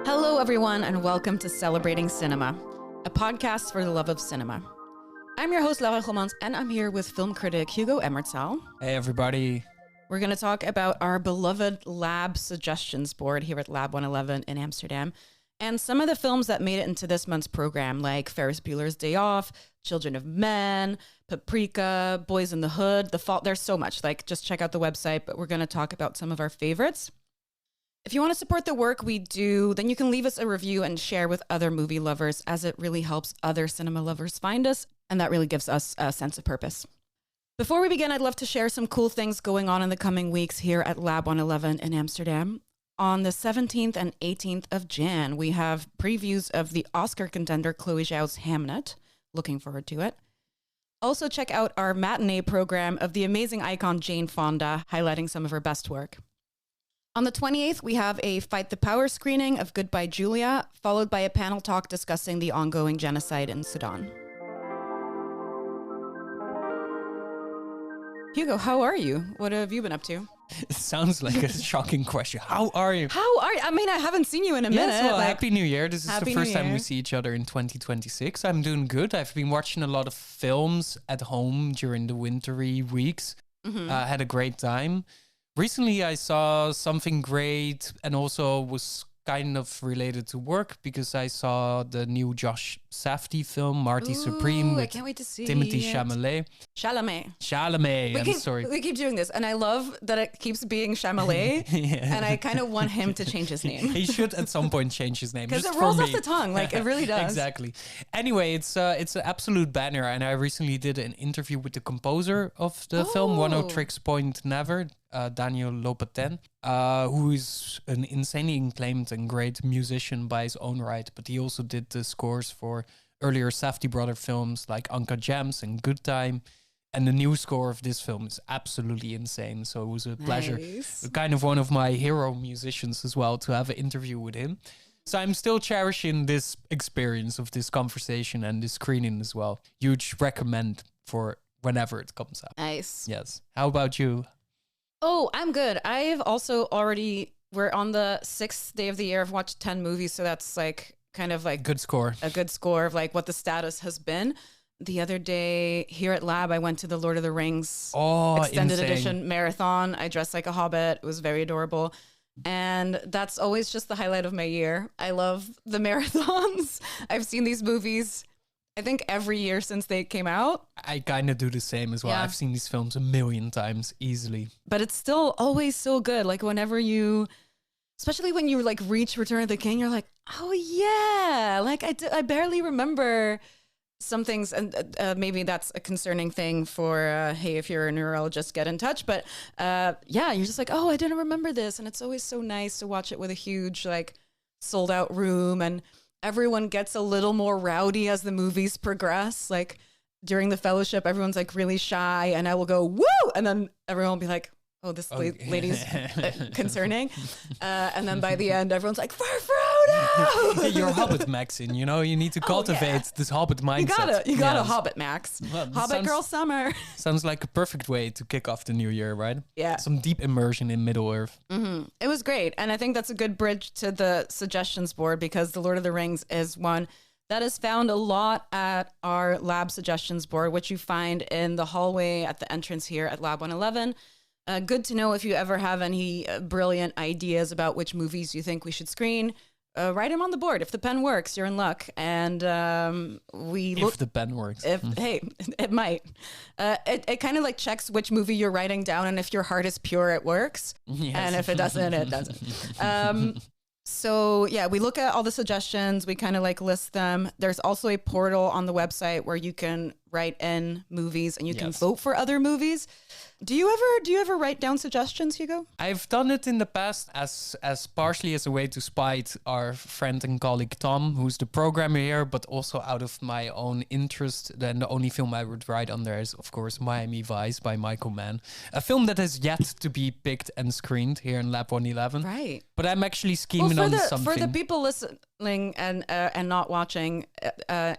Hello, everyone, and welcome to Celebrating Cinema, a podcast for the love of cinema. I'm your host, Laura Gomans, and I'm here with film critic Hugo Emmertsal. Hey, everybody. We're going to talk about our beloved lab suggestions board here at Lab 111 in Amsterdam, and some of the films that made it into this month's program, like Ferris Bueller's Day Off, Children of Men, Paprika, Boys in the Hood, The Fault. There's so much. Just check out the website, but we're going to talk about some of our favorites. If you want to support the work we do, then you can leave us a review and share with other movie lovers, as it really helps other cinema lovers find us, and that really gives us a sense of purpose. Before we begin, I'd love to share some cool things going on in the coming weeks here at Lab 111 in Amsterdam. On the 17th and 18th of Jan, we have previews of the Oscar contender Chloe Zhao's Hamnet. Looking forward to it. Also check out our matinee program of the amazing icon Jane Fonda, highlighting some of her best work. On the 28th, we have a Fight the Power screening of Goodbye Julia, followed by a panel talk discussing the ongoing genocide in Sudan. Hugo, how are you? What have you been up to? It sounds like a shocking question. How are you? How are you? I mean, I haven't seen you in a minute. Yes, well, Happy New Year. This is the first time Year. we see each other in 2026. I'm doing good. I've been watching a lot of films at home during the wintry weeks. Had a great time. Recently, I saw something great and also was kind of related to work because I saw the new Josh Safdie film, Marty Supreme, with I can't wait to see Timothée it. Chalamet. We keep doing this, and I love that it keeps being Chalamet, and I kind of want him to change his name. He should at some point change his name. Because just it rolls for off me. the tongue, it really does. Exactly. Anyway, it's an absolute banner, and I recently did an interview with the composer of the film, One O Tricks Point Never, Daniel Lopatin, who is an insanely acclaimed and great musician by his own right, but he also did the scores for earlier Safdie brother films like Anka Jams and Good Time. And the new score of this film is absolutely insane. So it was a pleasure. Kind of one of my hero musicians as well to have an interview with him. So I'm still cherishing this experience of this conversation and this screening as well. Huge recommend for whenever it comes out. Nice. Yes. How about you? Oh, I'm good. I've also we're on the 6th day of the year. I've watched 10 movies. So that's Good score. A good score of what the status has been. The other day here at Lab, I went to the Lord of the Rings extended edition marathon. I dressed like a hobbit. It was very adorable. And that's always just the highlight of my year. I love the marathons. I've seen these movies, I think, every year since they came out. I kind of do the same as well. Yeah. I've seen these films a million times easily. But it's still always so good. Whenever especially when you reach Return of the King, you're like, oh yeah. I barely remember some things, and maybe that's a concerning thing for, hey, if you're a neurologist, get in touch. But yeah, you're just like, oh, I didn't remember this. And it's always so nice to watch it with a huge, sold out room. And everyone gets a little more rowdy as the movies progress. During the fellowship, everyone's really shy, and I will go, woo! And then everyone will be like, oh, this lady's concerning. And then by the end, everyone's like, for Frodo! You're Hobbit Maxin, you need to cultivate this Hobbit mindset. You got a Hobbit Max. Well, Hobbit Girl Summer. Sounds like a perfect way to kick off the new year, right? Yeah. Some deep immersion in Middle-earth. Mm-hmm. It was great. And I think that's a good bridge to the suggestions board, because The Lord of the Rings is one that is found a lot at our Lab suggestions board, which you find in the hallway at the entrance here at Lab 111. Good to know if you ever have any brilliant ideas about which movies you think we should screen. Write them on the board. If the pen works, you're in luck. And if the pen works. Hey, it might. It kind of checks which movie you're writing down, and if your heart is pure, it works. Yes. And if it doesn't, it doesn't. So yeah, we look at all the suggestions. We kind of list them. There's also a portal on the website where you can write in movies and you can vote for other movies. Do you ever write down suggestions, Hugo? I've done it in the past as partially as a way to spite our friend and colleague Tom, who's the programmer here, but also out of my own interest. Then the only film I would write on there is, of course, Miami Vice by Michael Mann, a film that has yet to be picked and screened here in Lab 111. Right. But I'm actually scheming on something. For the people listening and not watching,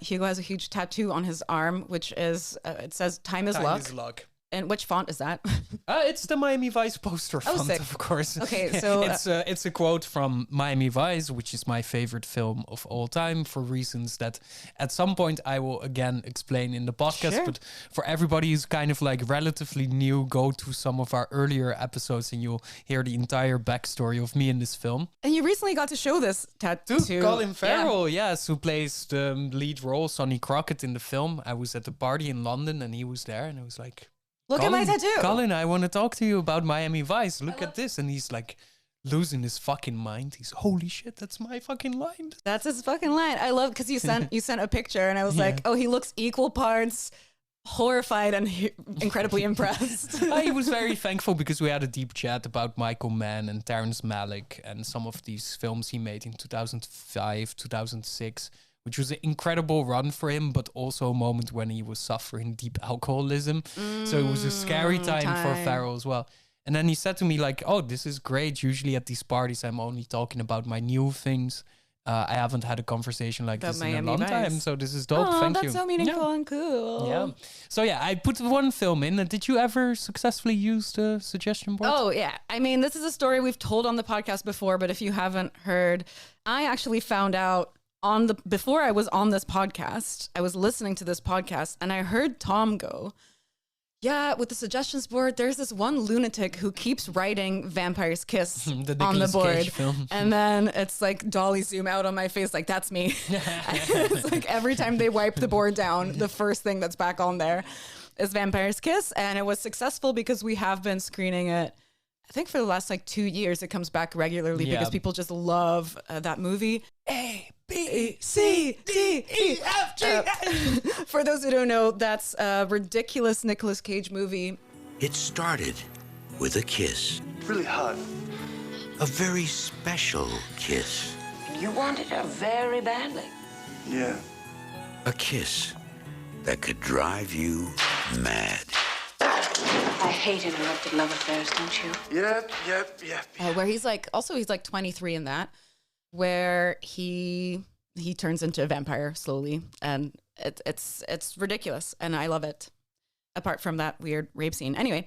Hugo has a huge tattoo on his arm, which is it says "Time is luck." And which font is that? It's the Miami Vice poster font, sick. of course. Okay, so it's a quote from Miami Vice, which is my favorite film of all time, for reasons that at some point I will again explain in the podcast. Sure. But for everybody who's kind of like relatively new, go to some of our earlier episodes and you'll hear the entire backstory of me in this film. And you recently got to show this tattoo to Colin Farrell, yes, who plays the lead role, Sonny Crockett, in the film. I was at the party in London and he was there, and I was like, Look at my tattoo. Colin, I want to talk to you about Miami Vice. Look at this. And he's like losing his fucking mind. He's, holy shit, that's my fucking line. That's his fucking line. I love, because you sent a picture, and I was like, oh, he looks equal parts horrified and incredibly impressed. He was very thankful because we had a deep chat about Michael Mann and Terrence Malick and some of these films he made in 2005, 2006. Which was an incredible run for him, but also a moment when he was suffering deep alcoholism. So it was a scary time for Farrell as well. And then he said to me like, oh, this is great. Usually at these parties, I'm only talking about my new things. I haven't had a conversation like this in a long time. So this is dope. Thank you. That's so meaningful and cool. Yeah. So yeah, I put one film in. Did you ever successfully use the suggestion board? Oh, yeah. I mean, this is a story we've told on the podcast before, but if you haven't heard, I actually found out before I was on this podcast, I was listening to this podcast and I heard Tom go, yeah, with the suggestions board, there's this one lunatic who keeps writing Vampire's Kiss on the board. Film. And then it's like dolly zoom out on my face, like, that's me. It's like every time they wipe the board down, the first thing that's back on there is Vampire's Kiss. And it was successful because we have been screening it, I think for the last like 2 years. It comes back regularly because people just love that movie. A, B, C, D, E, F, G. For those who don't know, that's a ridiculous Nicolas Cage movie. It started with a kiss. Really hot. A very special kiss. You wanted her very badly. Yeah. A kiss that could drive you mad. I hate interrupted love affairs, don't you? Yep. Where he's like 23 in that, where he turns into a vampire slowly, and it's ridiculous, and I love it. Apart from that weird rape scene, anyway.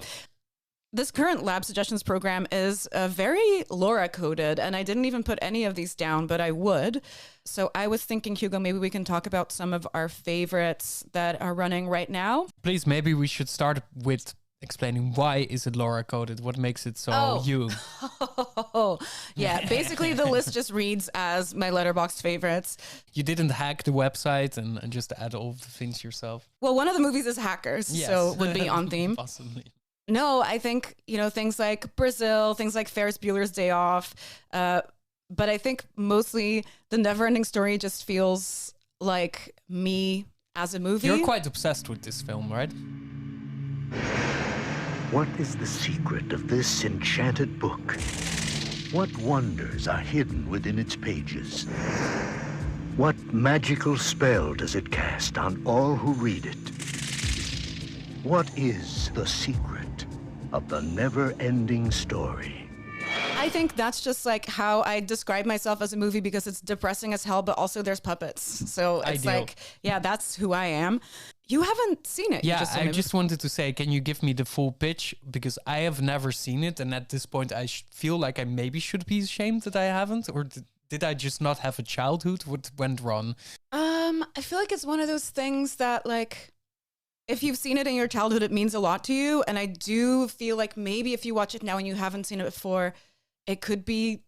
This current lab suggestions program is very Laura coded, and I didn't even put any of these down, but I would. So I was thinking, Hugo, maybe we can talk about some of our favorites that are running right now. Please, maybe we should start with explaining why is it Laura coded? What makes it so you? Yeah, basically the list just reads as my Letterboxd favorites. You didn't hack the website and just add all the things yourself? Well, one of the movies is Hackers, so would be on theme. Possibly. No, I think, things like Brazil, things like Ferris Bueller's Day Off. But I think mostly the NeverEnding Story just feels like me as a movie. You're quite obsessed with this film, right? What is the secret of this enchanted book? What wonders are hidden within its pages? What magical spell does it cast on all who read it? What is the secret of the never-ending story? I think that's just like how I describe myself as a movie, because it's depressing as hell, but also there's puppets. So it's like, yeah, that's who I am. You haven't seen it. Yeah, I just wanted to say, can you give me the full pitch? Because I have never seen it. And at this point, I feel like I maybe should be ashamed that I haven't. Or did I just not have a childhood? What went wrong? I feel like it's one of those things that, like, if you've seen it in your childhood, it means a lot to you. And I do feel like maybe if you watch it now and you haven't seen it before, it could be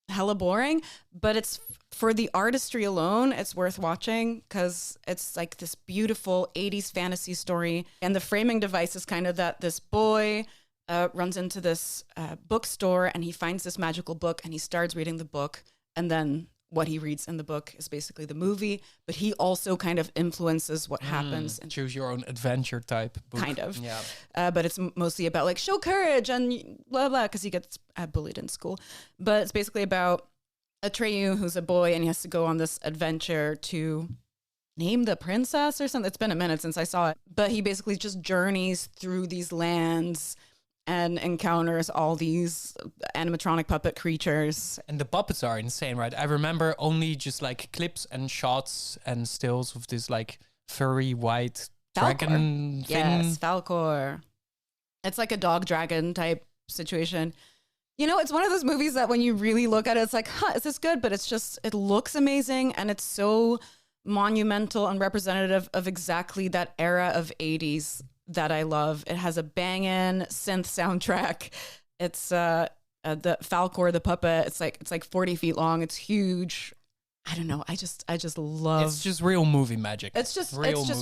hella boring, but it's for the artistry alone, it's worth watching, because it's like this beautiful 80s fantasy story. And the framing device is kind of that this boy runs into this bookstore and he finds this magical book and he starts reading the book. And then what he reads in the book is basically the movie, but he also kind of influences what happens. And choose your own adventure type book. Kind of. Yeah. But it's mostly about like show courage and blah, blah, because he gets bullied in school. But it's basically about Atreyu, who's a boy, and he has to go on this adventure to name the princess or something. It's been a minute since I saw it. But he basically just journeys through these lands and encounters all these animatronic puppet creatures. And the puppets are insane, right? I remember only just like clips and shots and stills of this like furry white dragon thing. Yes, Falcor. It's like a dog dragon type situation. You know, it's one of those movies that when you really look at it, it's like, is this good? But it's just, it looks amazing. And it's so monumental and representative of exactly that era of 80s that I love. It has a bangin' synth soundtrack. It's the Falcor, the puppet. It's like 40 feet long. It's huge. I don't know. I just love. It's just real movie magic. It's just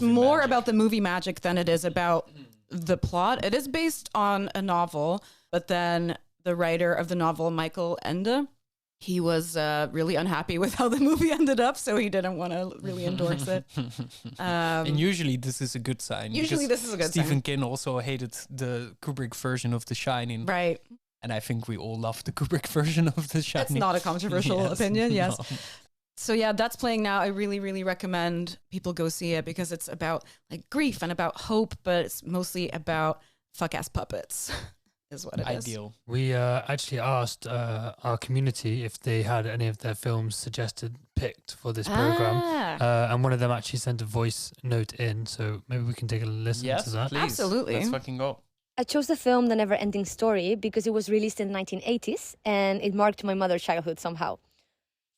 more magic about the movie magic than it is about the plot. It is based on a novel, but then the writer of the novel, Michael Ende, he was really unhappy with how the movie ended up, so he didn't want to really endorse it. And usually this is a good sign. Usually this is a good sign. Stephen King also hated the Kubrick version of The Shining. Right. And I think we all love the Kubrick version of The Shining. That's not a controversial opinion, yes. No. So yeah, that's playing now. I really, really recommend people go see it because it's about like grief and about hope, but it's mostly about fuck-ass puppets is what it is. Ideal. We actually asked our community if they had any of their films suggested, picked for this program. And one of them actually sent a voice note in, so maybe we can take a listen to that. Please. Absolutely. Let's fucking go. I chose the film The NeverEnding Story because it was released in the 1980s and it marked my mother's childhood somehow.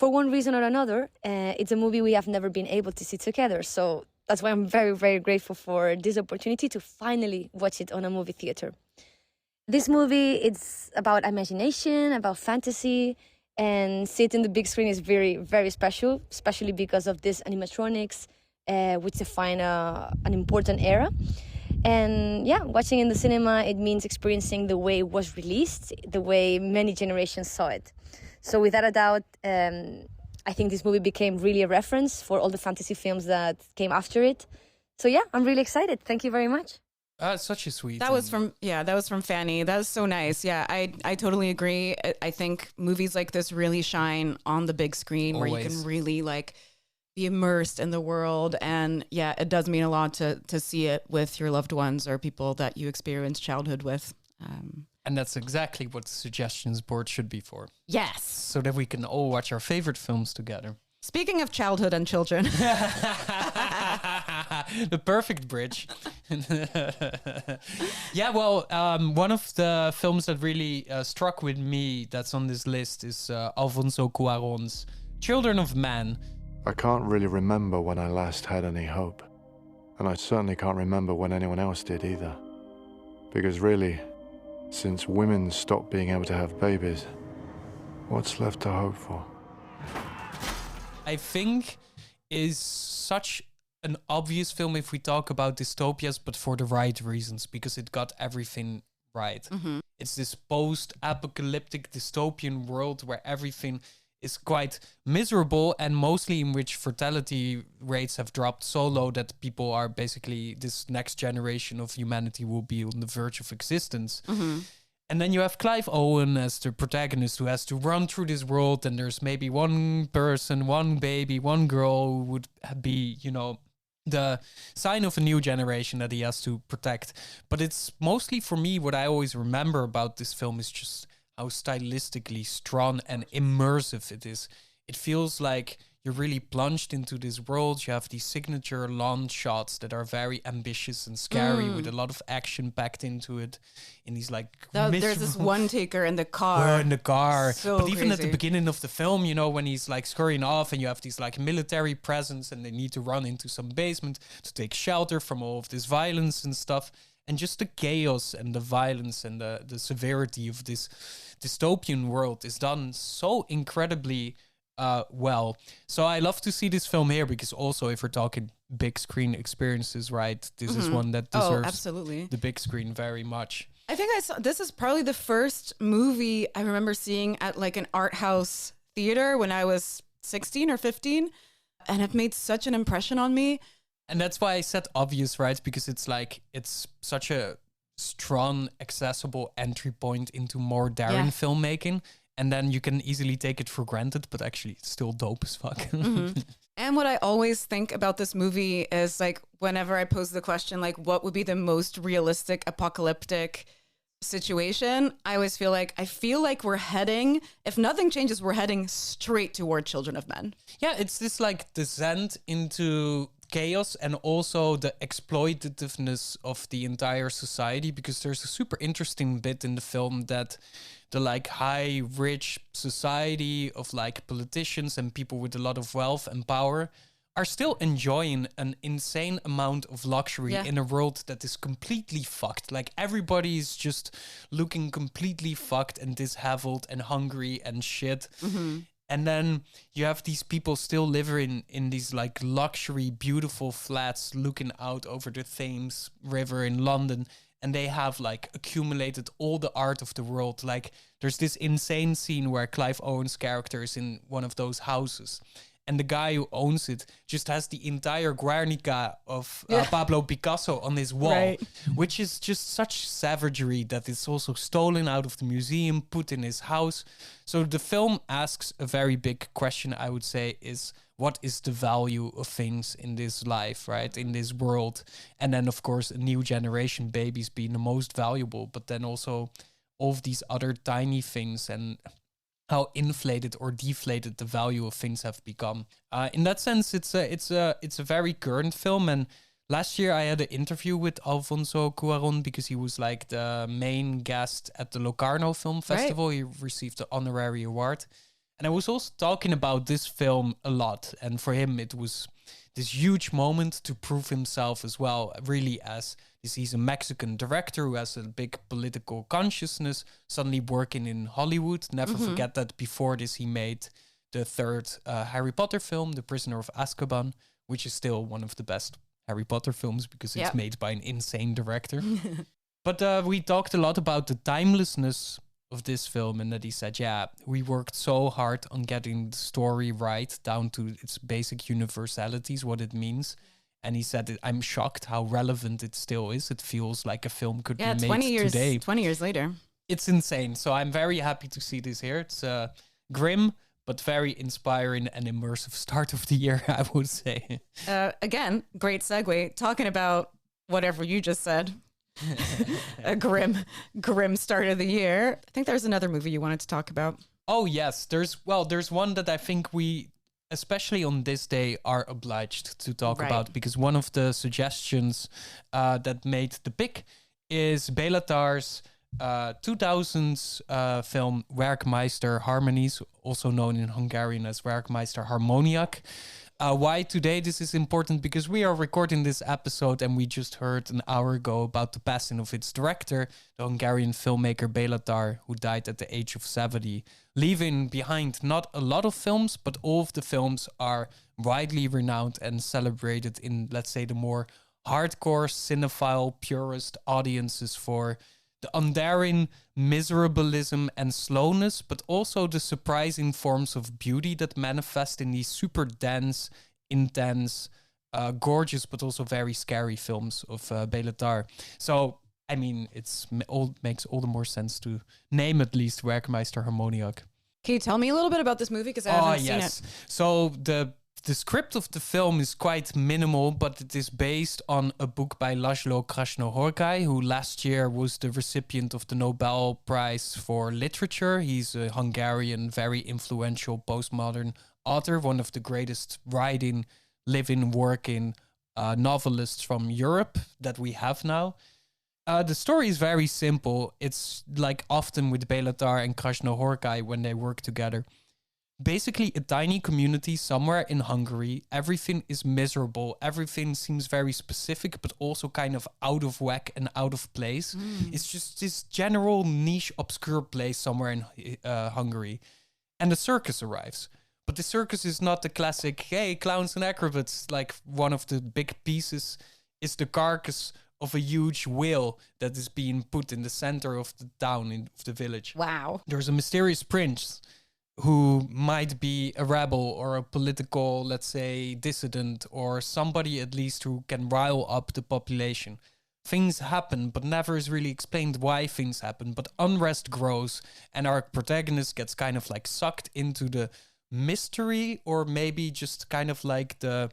For one reason or another, it's a movie we have never been able to see together. So that's why I'm very, very grateful for this opportunity to finally watch it on a movie theater. This movie, it's about imagination, about fantasy, and see it in the big screen is very, very special, especially because of these animatronics, which define an important era. And yeah, watching in the cinema, it means experiencing the way it was released, the way many generations saw it. So without a doubt, I think this movie became really a reference for all the fantasy films that came after it. So yeah, I'm really excited. Thank you very much. Such a sweet. That was from Fanny. That was so nice. Yeah, I totally agree. I think movies like this really shine on the big screen where you can really like be immersed in the world. And yeah, it does mean a lot to see it with your loved ones or people that you experience childhood with. And that's exactly what the suggestions board should be for. Yes. So that we can all watch our favorite films together. Speaking of childhood and children. The perfect bridge. Yeah, well, one of the films that really struck with me that's on this list is Alfonso Cuarón's Children of Men. I can't really remember when I last had any hope. And I certainly can't remember when anyone else did either. Because really, since women stopped being able to have babies, what's left to hope for? I think is such an obvious film if we talk about dystopias, but for the right reasons, because it got everything right. Mm-hmm. It's this post-apocalyptic dystopian world where everything is quite miserable and mostly in which fertility rates have dropped so low that people are basically, this next generation of humanity will be on the verge of existence. Mm-hmm. And then you have Clive Owen as the protagonist who has to run through this world, and there's maybe one person, one baby, one girl who would be, you know, the sign of a new generation that he has to protect. But it's mostly, for me, what I always remember about this film is just how stylistically strong and immersive it is. It feels like you're really plunged into this world. You have these signature launch shots that are very ambitious and scary with a lot of action packed into it. In these like there's this one taker in the car. We're in the car. So but even crazy. at the beginning of the film, you know, when he's like scurrying off and you have these like military presence and they need to run into some basement to take shelter from all of this violence and stuff. And just the chaos and the violence and the severity of this dystopian world is done so incredibly well. So I love to see this film here because also if we're talking big screen experiences, right, this is one that deserves absolutely the big screen very much. I think this is probably the first movie I remember seeing at like an art house theater when I was 16 or 15, and it made such an impression on me. And that's why I said obvious, right? Because it's like, it's such a strong, accessible entry point into more daring filmmaking. And then you can easily take it for granted, but actually it's still dope as fuck. Mm-hmm. And what I always think about this movie is like, whenever I pose the question, like, what would be the most realistic apocalyptic situation? I always feel like we're heading, if nothing changes, we're heading straight toward Children of Men. Yeah, it's this like descent into chaos and also the exploitativeness of the entire society, because there's a super interesting bit in the film that the like high rich society of like politicians and people with a lot of wealth and power are still enjoying an insane amount of luxury in a world that is completely fucked. Like everybody is just looking completely fucked and disheveled and hungry and shit. And then you have these people still living in these like luxury, beautiful flats looking out over the Thames River in London. And they have like accumulated all the art of the world. Like there's this insane scene where Clive Owen's character is in one of those houses. And the guy who owns it just has the entire Guernica of Pablo Picasso on his wall, which is just such savagery that it's also stolen out of the museum, put in his house. So the film asks a very big question, I would say, is what is the value of things in this life, right? In this world. And then, of course, a new generation, babies being the most valuable, but then also all of these other tiny things and how inflated or deflated the value of things have become. In that sense, it's a very current film. And last year I had an interview with Alfonso Cuarón because he was like the main guest at the Locarno Film Festival. He received the honorary award. And I was also talking about this film a lot. And for him, it was this huge moment to prove himself as well, really, as he's a Mexican director who has a big political consciousness, suddenly working in Hollywood. Never forget that before this, he made the third Harry Potter film, The Prisoner of Azkaban, which is still one of the best Harry Potter films because it's made by an insane director. But we talked a lot about the timelessness of this film, and that he said, yeah, we worked so hard on getting the story right down to its basic universalities, what it means. And he said, I'm shocked how relevant it still is. It feels like a film could be made 20 years later. It's insane. So I'm very happy to see this here. It's grim, but very inspiring and immersive start of the year, I would say. Again, great segue. Talking about whatever you just said. A grim start of the year. I think there's another movie you wanted to talk about. Oh, yes. There's one that I think we, especially on this day, are obliged to talk about, because one of the suggestions that made the pick is Béla Tarr's 2000s film Werkmeister Harmonies, also known in Hungarian as Werkmeister Harmoniak. Why today this is important? Because we are recording this episode and we just heard an hour ago about the passing of its director, the Hungarian filmmaker Béla Tarr, who died at the age of 70, leaving behind not a lot of films, but all of the films are widely renowned and celebrated in, let's say, the more hardcore, cinephile, purist audiences for the undaring miserabilism and slowness, but also the surprising forms of beauty that manifest in these super dense, intense, gorgeous, but also very scary films of Béla Tarr. So, I mean, makes all the more sense to name at least Werkmeister Harmoniak. Can you tell me a little bit about this movie? Because I haven't seen it. So the script of the film is quite minimal, but it is based on a book by Laszlo Krasznahorkai, who last year was the recipient of the Nobel Prize for Literature. He's a Hungarian, very influential postmodern author, one of the greatest writing, living, working novelists from Europe that we have now. The story is very simple. It's like often with Béla Tarr and Krasznahorkai when they work together. Basically, a tiny community somewhere in Hungary. Everything is miserable. Everything seems very specific, but also kind of out of whack and out of place. It's just this general niche, obscure place somewhere in Hungary. And the circus arrives. But the circus is not the classic, hey, clowns and acrobats. Like, one of the big pieces is the carcass of a huge whale that is being put in the center of the town, of the village. Wow. There's a mysterious prince who might be a rebel or a political, let's say, dissident, or somebody at least who can rile up the population. Things happen, but never is really explained why things happen. But unrest grows, and our protagonist gets kind of like sucked into the mystery, or maybe just kind of like the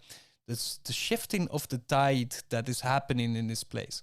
shifting of the tide that is happening in this place.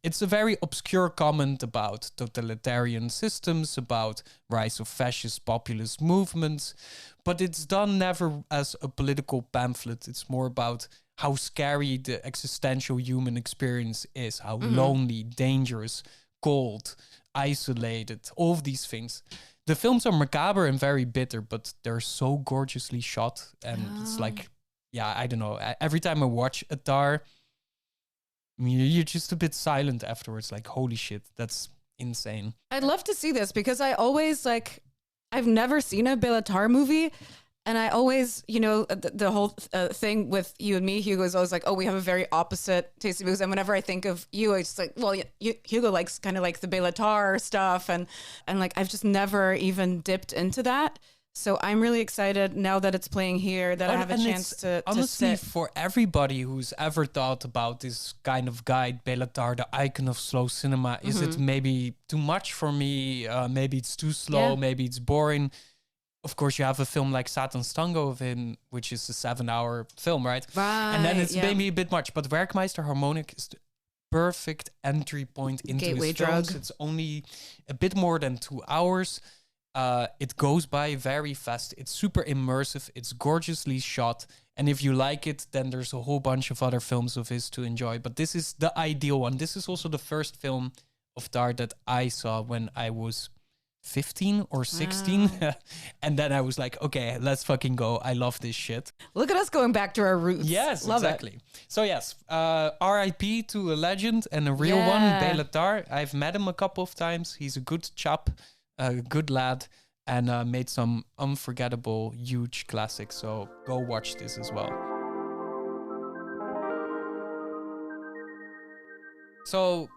It's a very obscure comment about totalitarian systems, about rise of fascist populist movements, but it's done never as a political pamphlet. It's more about how scary the existential human experience is, how lonely, dangerous, cold, isolated, all of these things. The films are macabre and very bitter, but they're so gorgeously shot. And it's like, yeah, I don't know. Every time I watch a Tar, you're just a bit silent afterwards. Like, holy shit, that's insane. I'd love to see this because I always I've never seen a Bela Tar movie. And I always, the whole thing with you and me, Hugo, is always like, oh, we have a very opposite taste in movies. And whenever I think of you, it's like, well, Hugo likes kind of like the Bela Tar stuff. And like, I've just never even dipped into that. So I'm really excited now that it's playing here that I have a chance to honestly, sit. for everybody who's ever thought about this kind of guide, Bela Tar, the icon of slow cinema, is it maybe too much for me? Maybe it's too slow. Maybe it's boring. Of course, you have a film like Satan's Tango of him, which is a 7-hour film, right? And then it's maybe a bit much. But Werkmeister Harmonic is the perfect entry point into Gateway his films. drug. It's only a bit more than 2 hours. It goes by very fast. It's super immersive. It's gorgeously shot. And if you like it, then there's a whole bunch of other films of his to enjoy. But this is the ideal one. This is also the first film of Tar that I saw when I was 15 or 16. Wow. And then I was like, okay, let's fucking go. I love this shit. Look at us going back to our roots. Yes, love exactly. So yes, RIP to a legend and a real one, Bela Tar. I've met him a couple of times. He's a good chap, a good lad, and made some unforgettable, huge classics. So go watch this as well. So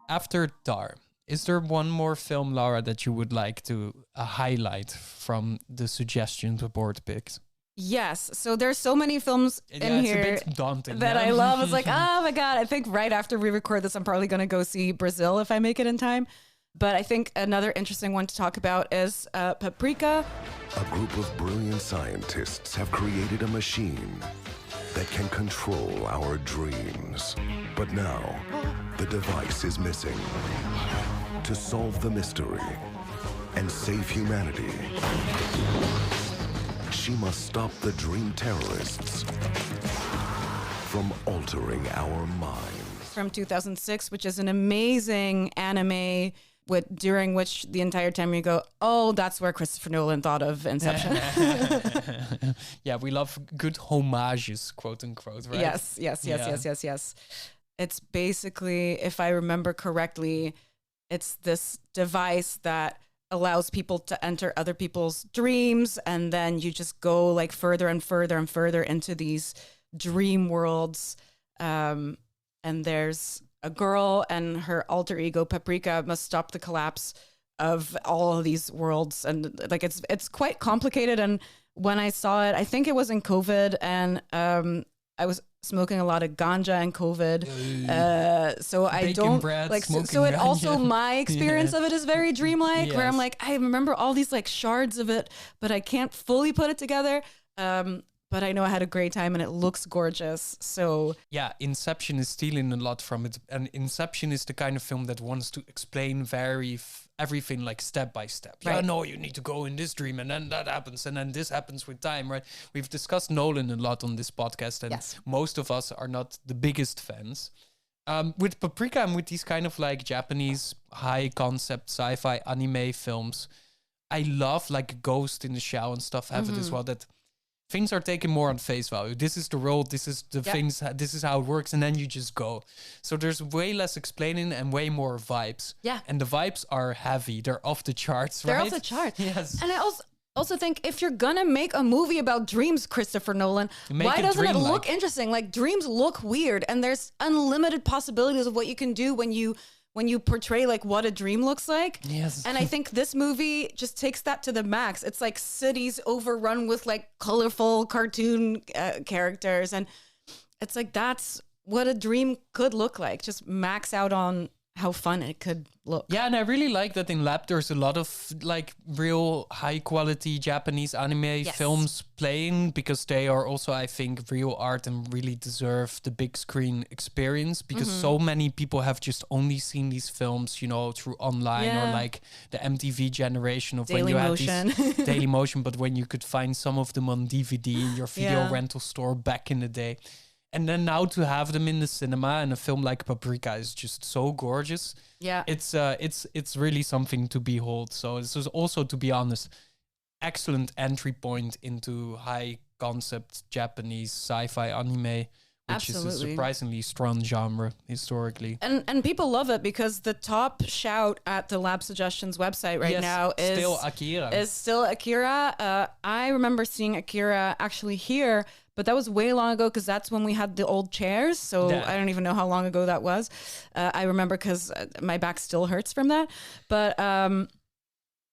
after Tar, is there one more film, Laura, that you would like to highlight from the suggestions board picks? Yes. So there's so many films in here it's a bit daunting, that I love. It's like, oh my God, I think right after we record this, I'm probably going to go see Brazil if I make it in time. But I think another interesting one to talk about is Paprika. A group of brilliant scientists have created a machine that can control our dreams. But now, the device is missing. To solve the mystery and save humanity, she must stop the dream terrorists from altering our minds. From 2006, which is an amazing anime during which the entire time you go, oh, that's where Christopher Nolan thought of Inception. Yeah, we love good homages, quote unquote, right? Yes. It's basically, if I remember correctly, it's this device that allows people to enter other people's dreams, and then you just go like further and further and further into these dream worlds. And there's a girl and her alter ego Paprika must stop the collapse of all of these worlds, and like it's quite complicated. And when I saw it, I think it was in COVID, and I was smoking a lot of ganja and COVID, so I don't like. So it also my experience of it is very dreamlike, where I'm like, I remember all these like shards of it, but I can't fully put it together. But I know I had a great time and it looks gorgeous. So yeah, Inception is stealing a lot from it. And Inception is the kind of film that wants to explain everything like step by step. Right. Yeah, no, you need to go in this dream and then that happens and then this happens with time, right? We've discussed Nolan a lot on this podcast, and most of us are not the biggest fans. With Paprika and with these kind of like Japanese high concept sci-fi anime films, I love like Ghost in the Shell and stuff have it as well, that things are taken more on face value. This is the role, this is the things, this is how it works, and then you just go. So there's way less explaining and way more vibes. Yeah. And the vibes are heavy. They're off the charts, right? They're off the charts. Yes. And I also think if you're gonna make a movie about dreams, Christopher Nolan, why doesn't it look interesting? Like, dreams look weird, and there's unlimited possibilities of what you can do when you portray like what a dream looks like. Yes. And I think this movie just takes that to the max. It's like cities overrun with like colorful cartoon characters. And it's like, that's what a dream could look like. Just max out on how fun it could look. Yeah, and I really like that in Lab there's a lot of like real high quality Japanese anime films playing, because they are also, I think, real art and really deserve the big screen experience, because so many people have just only seen these films, you know, through online or like the MTV generation of when you had these Daily Motion, but when you could find some of them on DVD in your video rental store back in the day. And then now to have them in the cinema, and a film like Paprika is just so gorgeous. Yeah. It's really something to behold. So this is also, to be honest, excellent entry point into high concept Japanese sci-fi anime, which is a surprisingly strong genre historically. And people love it because the top shout at the Lab Suggestions website now is still Akira. I remember seeing Akira actually here, but that was way long ago because that's when we had the old chairs. So I don't even know how long ago that was. I remember because my back still hurts from that. But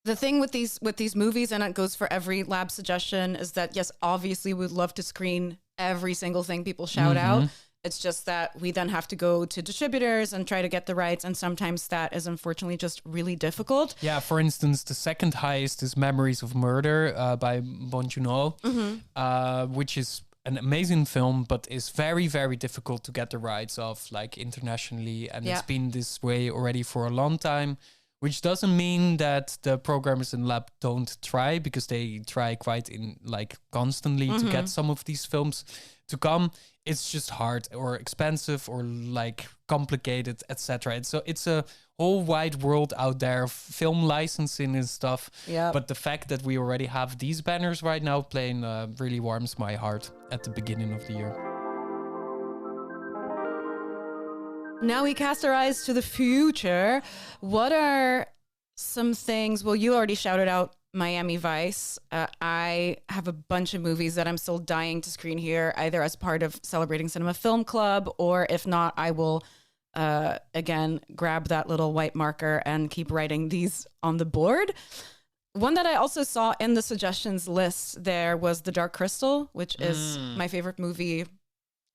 the thing with these movies, and it goes for every Lab Suggestion, is that yes, obviously we'd love to screen every single thing people shout out. It's just that we then have to go to distributors and try to get the rights, and sometimes that is unfortunately just really difficult. Yeah, for instance, the second highest is Memories of Murder by Bong Joon-ho, which is an amazing film, but is very, very difficult to get the rights of, like, internationally, and it's been this way already for a long time. Which doesn't mean that the programmers in Lab don't try, because they try quite constantly to get some of these films to come. It's just hard or expensive or like complicated, etc. It's a whole wide world out there of film licensing and stuff. Yeah. But the fact that we already have these banners right now playing really warms my heart at the beginning of the year. Now we cast our eyes to the future. What are some things? Well, you already shouted out Miami Vice. I have a bunch of movies that I'm still dying to screen here, either as part of Celebrating Cinema Film Club, or if not, I will, again, grab that little white marker and keep writing these on the board. One that I also saw in the suggestions list there was The Dark Crystal, which is my favorite movie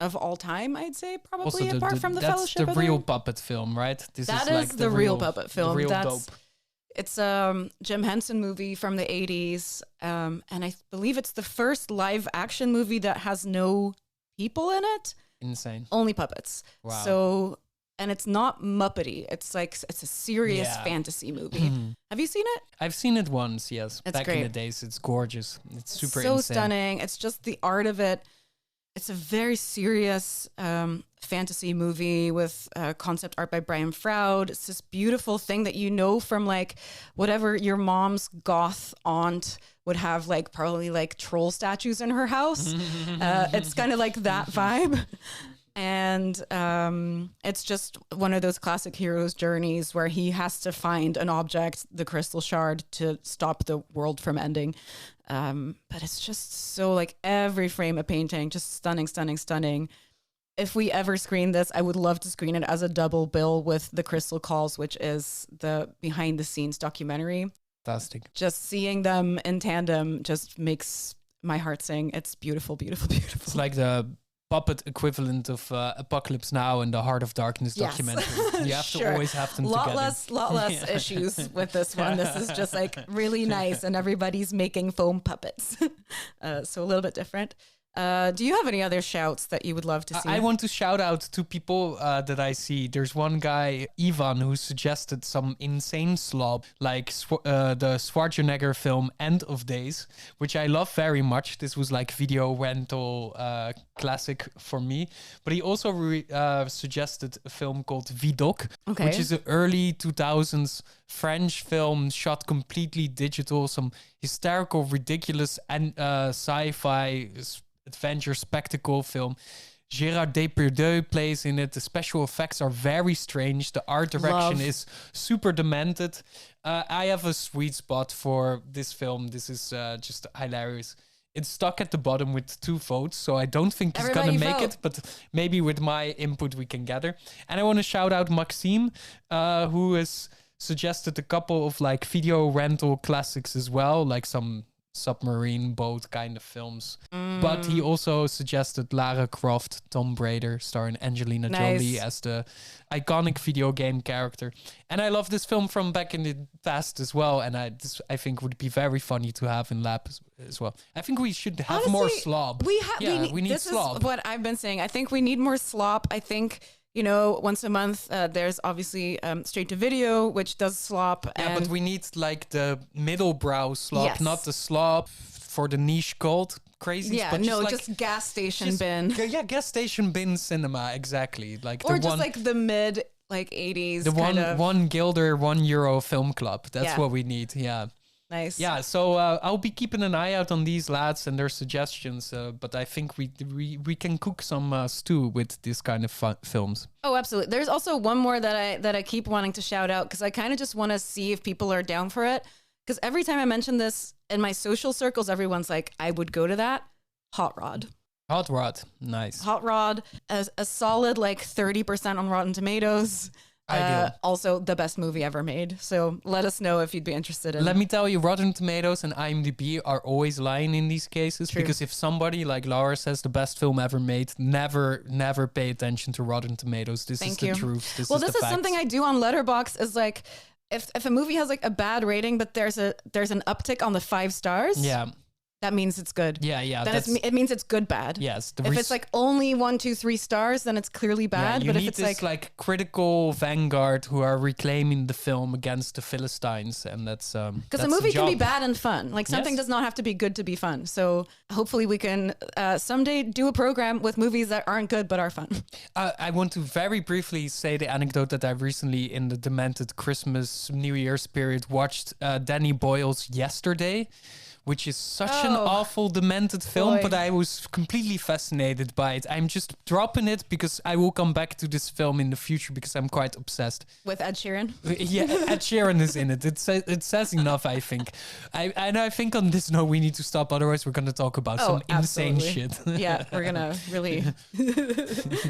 of all time, I'd say, probably, also apart from The Fellowship. That's the real puppet film, right? That is the real puppet film. The real dope. It's a Jim Henson movie from the 80s, and I believe it's the first live action movie that has no people in it. Insane. Only puppets. Wow. So, and it's not Muppety. It's a serious fantasy movie. Have you seen it? I've seen it once, yes. It's back great. in the days. It's gorgeous. It's super so insane. Stunning. It's just the art of it. It's a very serious fantasy movie with concept art by Brian Froud. It's this beautiful thing that you know from like whatever your mom's goth aunt would have, like probably like troll statues in her house. It's kind of like that vibe. And it's just one of those classic hero's journeys where he has to find an object, the crystal shard, to stop the world from ending. But it's just so, like, every frame a painting, just stunning, stunning, stunning. If we ever screen this, I would love to screen it as a double bill with The Crystal Calls, which is the behind the scenes documentary. Fantastic. Just seeing them in tandem just makes my heart sing. It's beautiful, beautiful, beautiful. It's like the puppet equivalent of Apocalypse Now and the Heart of Darkness documentary. You have to always have them together. Lot less issues with this one. This is just like really nice, and everybody's making foam puppets. So a little bit different. Do you have any other shouts that you would love to see? I want to shout out to people that I see. There's one guy, Ivan, who suggested some insane slob, like the Schwarzenegger film End of Days, which I love very much. This was like video rental classic for me. But he also suggested a film called Vidocq, which is an early 2000s French film shot completely digital, some hysterical, ridiculous and sci-fi adventure spectacle film. Gérard Depardieu plays in it. The special effects are very strange. The art direction is super demented. I have a sweet spot for this film. This is just hilarious. It's stuck at the bottom with 2 votes, so I don't think it's going to make it, but maybe with my input we can gather. And I want to shout out Maxime, who has suggested a couple of like video rental classics as well, like some submarine boat kind of films. But he also suggested Lara Croft, Tomb Raider, starring Angelina Jolie as the iconic video game character. And I love this film from back in the past as well, and I think would be very funny to have in Lab as well. I think we should have more slob. We need this slob. This is what I've been saying. I think we need more slop. I think, you know, once a month, there's obviously straight to video, which does slop. Yeah, but we need like the middle brow slop, not the slop for the niche cult crazy. Yeah, but no, like, just gas station bin. Yeah, gas station bin cinema, exactly. Like Or the just one, like the mid 80s. the kind of. one guilder, €1 film club. That's Yeah. what we need. Yeah. Nice. Yeah, so I'll be keeping an eye out on these lads and their suggestions. But I think we can cook some stew with this kind of films. Oh, absolutely. There's also one more that I keep wanting to shout out because I kind of just want to see if people are down for it. Because every time I mention this in my social circles, everyone's like, I would go to that. Hot Rod. Hot Rod, nice. Hot Rod, a solid like 30% on Rotten Tomatoes. Also the best movie ever made. So let us know if you'd be interested in. Let me tell you, Rotten Tomatoes and IMDb are always lying in these cases. True. Because if somebody like Laura says the best film ever made, never pay attention to Rotten Tomatoes. This is the truth. This is something I do on Letterboxd is like if a movie has like a bad rating, but there's an uptick on the 5 stars. Yeah. That means it's good. Yeah. Then it means it's good bad. Yes. If it's like only 1, 2, 3 stars, then it's clearly bad. Yeah, but you if need it's this like critical vanguard who are reclaiming the film against the Philistines, and that's because a movie can be bad and fun. Like something does not have to be good to be fun. So hopefully we can someday do a program with movies that aren't good but are fun. I want to very briefly say the anecdote that I recently, in the demented Christmas New Year's period, watched Danny Boyle's Yesterday, which is such an awful, demented film, but I was completely fascinated by it. I'm just dropping it because I will come back to this film in the future because I'm quite obsessed. With Ed Sheeran? Yeah, Ed Sheeran is in it. It says enough, I think. I think on this note, we need to stop. Otherwise, we're going to talk about some insane shit. Yeah, we're going to really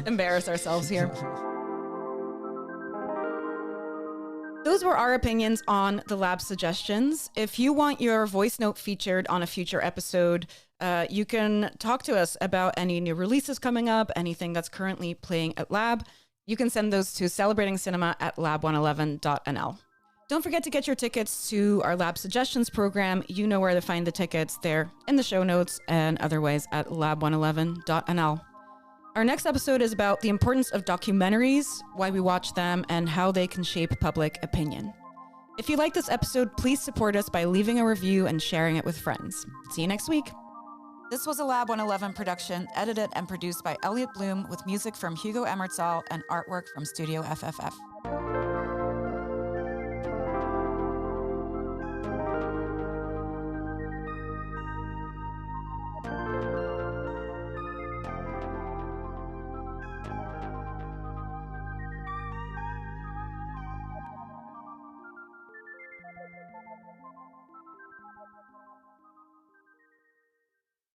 embarrass ourselves here. Those were our opinions on the lab suggestions. If you want your voice note featured on a future episode, you can talk to us about any new releases coming up, anything that's currently playing at Lab. You can send those to celebratingcinema@lab111.nl. Don't forget to get your tickets to our Lab Suggestions program. You know where to find the tickets. They're in the show notes and otherwise at lab111.nl. Our next episode is about the importance of documentaries, why we watch them, and how they can shape public opinion. If you like this episode, please support us by leaving a review and sharing it with friends. See you next week. This was a Lab 111 production, edited and produced by Elliot Bloom, with music from Hugo Emertzal and artwork from Studio FFF.